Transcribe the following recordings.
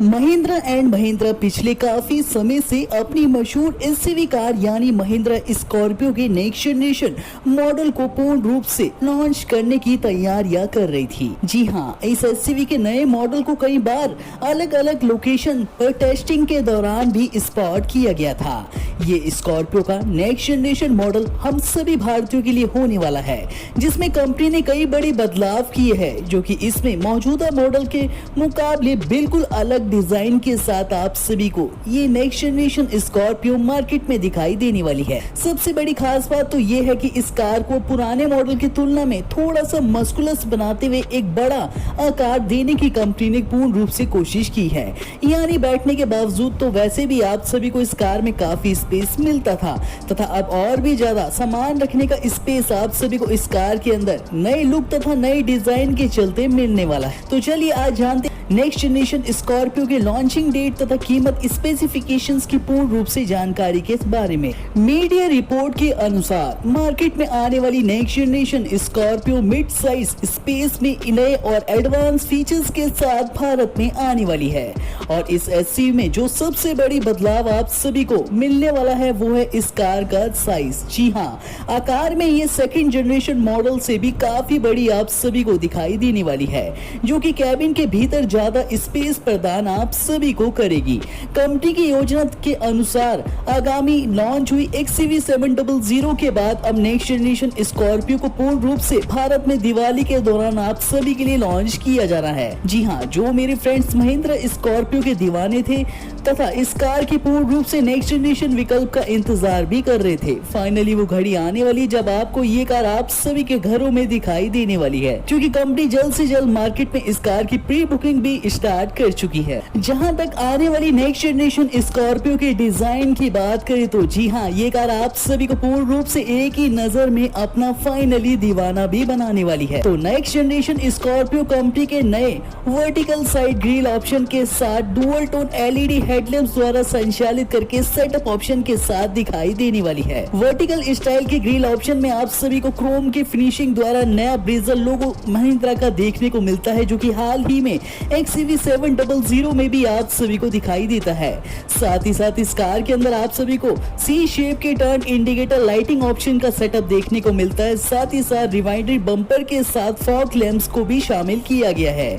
Mahindra and Mahindra पिछले काफी समय से अपनी मशहूर एसयूवी कार यानी महिंद्रा स्कॉर्पियो के नेक्स्ट जनरेशन मॉडल को पूर्ण रूप से लॉन्च करने की तैयारियां कर रही थी। जी हां, इस एसयूवी के नए मॉडल को कई बार अलग अलग लोकेशन पर टेस्टिंग के दौरान भी स्पॉट किया गया था। ये स्कॉर्पियो का नेक्स्ट जनरेशन मॉडल हम सभी भारतीयों के लिए होने वाला है, जिसमें कंपनी ने कई बड़े बदलाव किए हैं, जो कि इसमें मौजूदा मॉडल के मुकाबले बिल्कुल अलग डिजाइन के साथ आप सभी को ये नेक्स्ट जनरेशन स्कॉर्पियो मार्केट में दिखाई देने वाली है। सबसे बड़ी खास बात तो ये है कि इस कार को पुराने मॉडल की तुलना में थोड़ा सा मस्कुलस बनाते हुए एक बड़ा आकार देने की कंपनी ने पूर्ण रूप से कोशिश की है। यानी बैठने के बावजूद तो वैसे भी आप सभी को इस कार में काफी स्पेस मिलता था, तथा अब और भी ज्यादा सामान रखने का स्पेस आप सभी को इस कार के अंदर नए लुक तथा नए डिजाइन के चलते मिलने वाला है। तो चलिए आज जानते नेक्स्ट जनरेशन स्कॉर्पियो के लॉन्चिंग डेट तथा कीमत, स्पेसिफिकेशंस की पूर्ण रूप से जानकारी के बारे में। मीडिया रिपोर्ट के अनुसार मार्केट में आने वाली next generation Scorpio mid size space में नए और एडवांस फीचर्स के साथ भारत में आने वाली है। और इस एसयूवी में जो सबसे बड़ी बदलाव आप सभी को मिलने वाला है वो है इस कार का साइज। जी हाँ, आकार में ये सेकंड जनरेशन मॉडल से भी काफी बड़ी आप सभी को दिखाई देने वाली है, जो कि कैबिन के भीतर ज्यादा स्पेस प्रदान आप सभी को करेगी। कंपनी की योजना के अनुसार आगामी लॉन्च हुई XUV 700 के बाद अब नेक्स्ट जनरेशन स्कॉर्पियो को पूर्ण रूप से भारत में दिवाली के दौरान आप सभी के लिए लॉन्च किया जा रहा है। जी हाँ, जो मेरे फ्रेंड्स महिंद्रा स्कॉर्पियो के दीवाने थे तथा इस कार की पूर्ण रूप से नेक्स्ट जनरेशन विकल्प का इंतजार भी कर रहे थे, फाइनली वो घड़ी आने वाली जब आपको ये कार आप सभी के घरों में दिखाई देने वाली है, क्योंकि कंपनी जल्द से जल्द मार्केट में इस कार की प्री बुकिंग भी स्टार्ट कर चुकी है। जहां तक आने वाली नेक्स्ट जनरेशन स्कॉर्पियो के डिजाइन की बात करें तो जी हाँ, ये कार आप सभी को पूर्ण रूप से एक ही नजर में अपना फाइनली दीवाना भी बनाने वाली है। तो नेक्स्ट जनरेशन स्कॉर्पियो कंपनी के नए वर्टिकल साइड ग्रिल ऑप्शन के साथ डुअल टोन LED हेडलैम्प्स द्वारा संचालित करके सेटअप ऑप्शन के साथ दिखाई देने वाली है। वर्टिकल स्टाइल के ग्रिल ऑप्शन में आप सभी को क्रोम की फिनिशिंग द्वारा नया ब्रेजर लोगो महिंद्रा का देखने को मिलता है, जो कि हाल ही में XUV 700 में भी आप सभी को दिखाई देता है। साथ ही साथ इस कार के अंदर आप सभी को C शेप के टर्न इंडिकेटर लाइटिंग ऑप्शन का सेटअप देखने को मिलता है। साथ ही साथ रिवाइंडर बम्पर के साथ फॉग लैंप्स को भी शामिल किया गया है।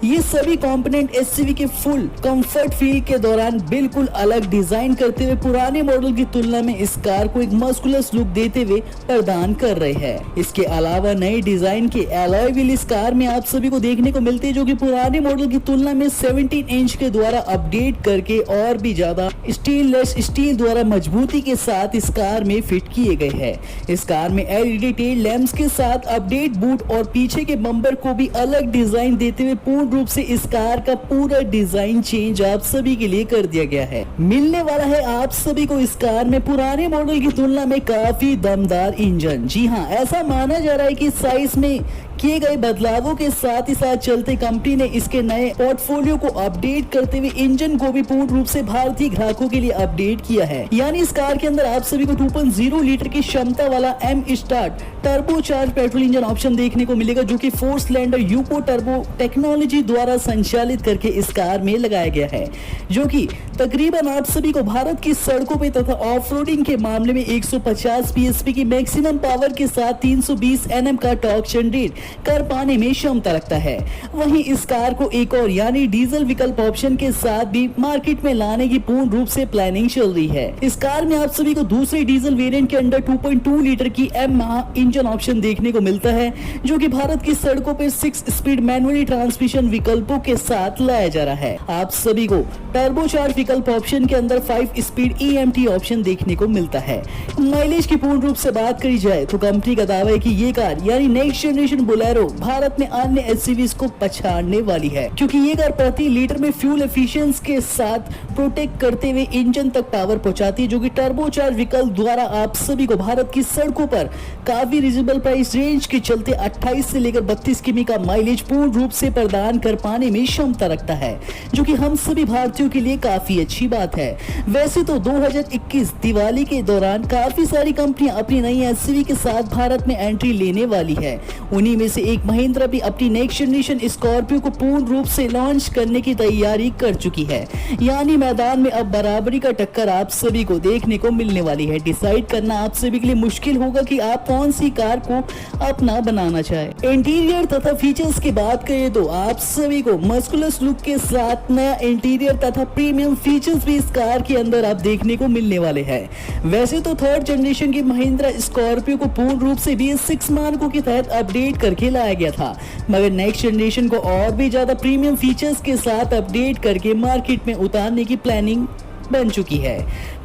ये सभी कंपोनेंट एसयूवी के फुल कंफर्ट फील के दौरान बिल्कुल अलग डिजाइन करते हुए पुराने मॉडल की तुलना में इस कार को एक मस्कुलस लुक देते हुए प्रदान कर रहे हैं। इसके अलावा नए डिजाइन के एलॉय व्हील इस कार में आप सभी को देखने को मिलते हैं, जो कि पुराने मॉडल की तुलना में 17 इंच के द्वारा अपडेट करके और भी ज्यादा स्टेनलेस स्टील द्वारा मजबूती के साथ इस कार में फिट किए गए हैं। इस कार में LED टेल लैंप्स के साथ अपडेट बूट और पीछे के बम्पर को भी अलग डिजाइन देते हुए पूर्ण रूप से इस कार का पूरा डिजाइन चेंज आप सभी के लिए कर दिया गया है। मिलने वाला है आप सभी को इस कार में पुराने मॉडल की तुलना में काफी दमदार इंजन। जी हाँ, ऐसा माना जा रहा है कि साइज में किए गए बदलावों के साथ ही साथ चलते कंपनी ने इसके नए पोर्टफोलियो को अपडेट करते हुए इंजन को भी पूर्ण रूप से भारतीय ग्राहकों के लिए अपडेट किया है। यानी इस कार के अंदर आप सभी को 2.0 लीटर की क्षमता वाला M start turbo charge petrol engine option देखने को मिलेगा, जो कि 4 सिलेंडर यूको टर्बो टेक्नोलॉजी द्वारा संचालित करके इस कार में लगाया गया है, जो कि तकरीबन आप सभी को भारत की सड़कों पे तथा ऑफ रोडिंग के मामले में 150 PSP की मैक्सिमम पावर के साथ 320 Nm का टॉर्क जनरेट कर पाने में क्षमता रखता है। वहीं इस कार को एक और यानी डीजल विकल्प ऑप्शन के साथ भी मार्केट में लाने की पूर्ण रूप से प्लानिंग चल रही है। इस कार में आप सभी को दूसरे डीजल वेरिएंट के अंदर 2.2 लीटर की M इंजन ऑप्शन देखने को मिलता है, जो कि भारत की सड़कों पर 6 स्पीड मैनुअली ट्रांसमिशन विकल्पों के साथ लाया जा रहा है। आप सभी को टर्बोचार्ज विकल्प ऑप्शन के अंदर 5 स्पीड EMT ऑप्शन देखने को मिलता है। माइलेज की पूर्ण रूप से बात करी जाए तो कंपनी का दावा है कि ये कार यानी नेक्स्ट जनरेशन बोलेरो भारत में अन्य एसयूवीज को पछाड़ने वाली है, क्योंकि ये कार प्रति लीटर में फ्यूल एफिशिएंसी के साथ प्रोटेक्ट करते हुए इंजन तक पावर पहुंचाती है, जो कि टर्बोचार्ज विकल्प द्वारा आप सभी को भारत की सड़कों पर काफी रीजनेबल प्राइस रेंज के चलते 28 से लेकर 32 किमी का माइलेज पूर्ण रूप से प्रदान कर पाने में क्षमता रखता है, जो कि हम सभी भारतीयों के लिए काफी अच्छी बात है। वैसे तो 2021 दिवाली के दौरान काफी सारी कंपनियां अपनी नई एसयूवी के साथ भारत में एंट्री लेने वाली है। उन्हीं में से एक महिंद्रा भी अपनी नेक्स्ट जनरेशन स्कॉर्पियो को पूर्ण रूप से लॉन्च करने की तैयारी कर चुकी है। यानी मैदान में अब बराबरी का टक्कर आप सभी को देखने को मिलने वाली है। डिसाइड करना आप सभी के लिए मुश्किल होगा कि आप कौन सी कार को अपना बनाना चाहे। इंटीरियर तथा फीचर्स की बात करें तो आप सभी को मस्कुलस लुक के साथ नया इंटीरियर तथा प्रीमियम फीचर्स भी इस कार के अंदर आप देखने को मिलने वाले हैं। वैसे तो थर्ड जनरेशन की महिंद्रा स्कॉर्पियो को पूर्ण रूप से BS6 मानकों के तहत अपडेट करके लाया गया था, मगर नेक्स्ट जनरेशन को और भी ज्यादा प्रीमियम फीचर्स के साथ अपडेट करके मार्केट में उतारने की प्लानिंग बन चुकी है।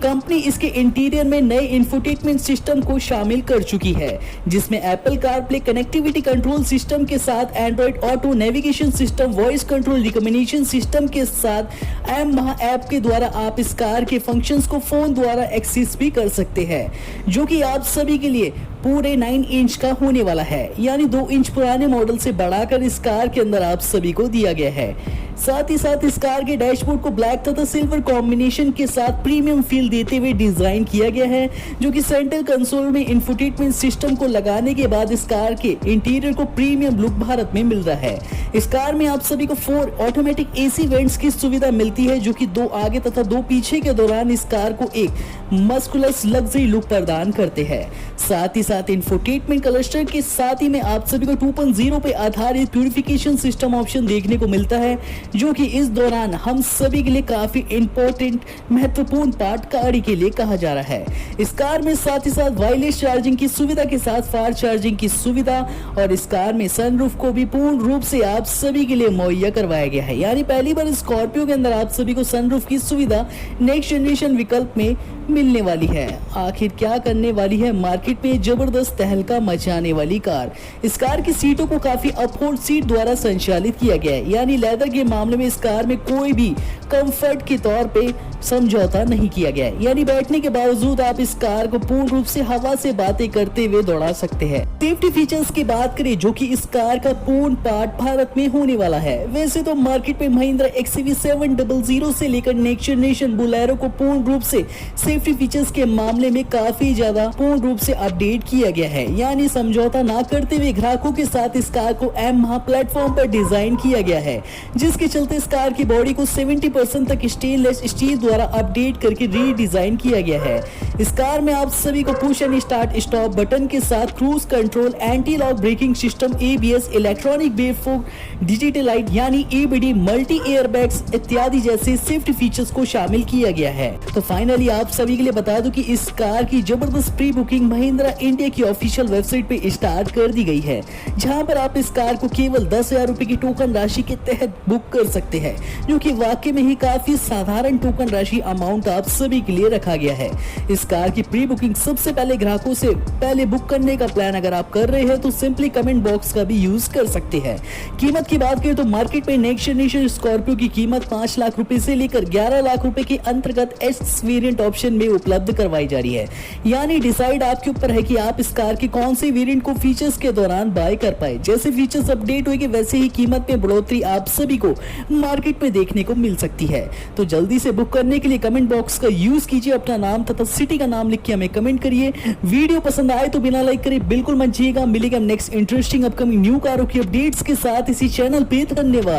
कंपनी इसके इंटीरियर में नए इंफोटेनमेंट सिस्टम को शामिल कर चुकी है, जिसमें Apple CarPlay connectivity control system के साथ Android auto navigation system, voice control recommendation system के साथ एम ऐप के द्वारा आप इस कार के फंक्शंस को फोन द्वारा एक्सेस भी कर सकते हैं, जो कि आप सभी के लिए पूरे 9 इंच का होने वाला है। यानी 2 इंच पुराने मॉडल से बढ़ाकर इस कार के अंदर आप सभी को दिया गया है। साथ ही साथ इस कार के डैशबोर्ड को ब्लैक तथा सिल्वर कॉम्बिनेशन के साथ प्रीमियम फील देते हुए डिजाइन किया गया है, जो कि सेंट्रल कंसोल में इंफोटेनमेंट सिस्टम को लगाने के बाद इस कार के इंटीरियर को प्रीमियम लुक भारत में मिल रहा है। इस कार में आप सभी को 4 ऑटोमेटिक एसी वेंट्स की सुविधा मिलती है, जो कि 2 आगे तथा 2 पीछे के दौरान इस कार को एक मस्कुलस लग्जरी लुक प्रदान करते हैं। साथ ही साथ इंफोटेनमेंट क्लस्टर के साथ ही में आप सभी को 2.0 पे आधारित प्यूरिफिकेशन सिस्टम ऑप्शन देखने को मिलता है, जो कि इस दौरान हम सभी के लिए काफी इंपॉर्टेंट महत्वपूर्ण पार्ट गाड़ी के लिए कहा जा रहा है। इस कार में साथ ही साथ वायरलेस चार्जिंग की सुविधा के साथ फास्ट चार्जिंग की सुविधा, और इस कार में सनरूफ को भी पूर्ण रूप से आप सभी के लिए मुहैया करवाया गया है। यानी पहली बार स्कॉर्पियो के अंदर आप सभी को सनरूफ की सुविधा नेक्स्ट जनरेशन विकल्प में मिलने वाली है। आखिर क्या करने वाली है मार्केट में जबरदस्त तहलका मचाने वाली कार। इस कार की सीटों को काफी अपहोल्ड सीट द्वारा संचालित किया गया है, यानी लेदर के मामले में इस कार में कोई भी कंफर्ट के तौर पे समझौता नहीं किया गया है। यानी बैठने के बावजूद आप इस कार को पूर्ण रूप से हवा से बातें करते हुए दौड़ा सकते हैं। सेफ्टी फीचर्स की बात करें, जो कि इस कार का पूर्ण पार्ट भारत में होने वाला है। वैसे तो मार्केट में महिंद्रा XUV700 से लेकर नेक्स्ट जनरेशन बोलेरो को पूर्ण रूप से सेफ्टी फीचर्स के मामले में काफी ज्यादा पूर्ण रूप से अपडेट किया गया है। यानी समझौता ना करते हुए ग्राहकों के साथ इस कार को एम प्लेटफॉर्म पर डिजाइन किया गया है, जिसके चलते इस कार की बॉडी को 70% तक स्टेनलेस स्टील द्वारा अपडेट करके रीडिजाइन किया गया है। इस कार में आप सभी को push and start stop button के साथ cruise control, anti lock braking system, ABS, electronic brake फोक, डिजिटल लाइट यानी EBD, मल्टी एयरबैग्स इत्यादि जैसे सेफ्टी फीचर्स को शामिल किया गया है। तो फाइनली आप सभी के लिए बता दूं कि इस कार की जबरदस्त प्री बुकिंग महिंद्रा इंडिया की ऑफिशियल वेबसाइट पे स्टार्ट कर दी गई है, जहां पर आप इस कार को केवल 10,000 रुपए की टोकन राशि के तहत बुक कर सकते हैं, जो कि वाकई में ही काफी साधारण टोकन राशि अमाउंट आप सभी के लिए रखा गया है। इस कार की प्री बुकिंग सबसे पहले ग्राहकों से पहले बुक करने का प्लान अगर आप कर रहे हैं तो सिंपली कमेंट बॉक्स का भी यूज कर सकते हैं। कीमत की बात करें तो मार्केट में नेक्स्ट जनरेशन स्कॉर्पियो की कीमत 5 लाख रुपए से लेकर 11 लाख रुपए के अंतर्गत एस वेरिएंट ऑप्शन में उपलब्ध करवाई जा रही है। यानी डिसाइड आपके ऊपर है कि आप इस कार के कौन से वेरिएंट को फीचर्स के दौरान बाय कर पाए। जैसे फीचर्स अपडेट होगी वैसे ही कीमत में बढ़ोतरी आप सभी को मार्केट में देखने को मिल सकती है। तो जल्दी से बुक करने के लिए कमेंट बॉक्स का यूज कीजिए, अपना नाम तथा सिटी का नाम लिख के हमें कमेंट करिए। वीडियो पसंद आए तो बिना लाइक करे बिल्कुल मत जाइएगा। मिलेगा नेक्स्ट इंटरेस्टिंग अपकमिंग न्यू कारों की अपडेट्स के साथ इसी चैनल पे। धन्यवाद।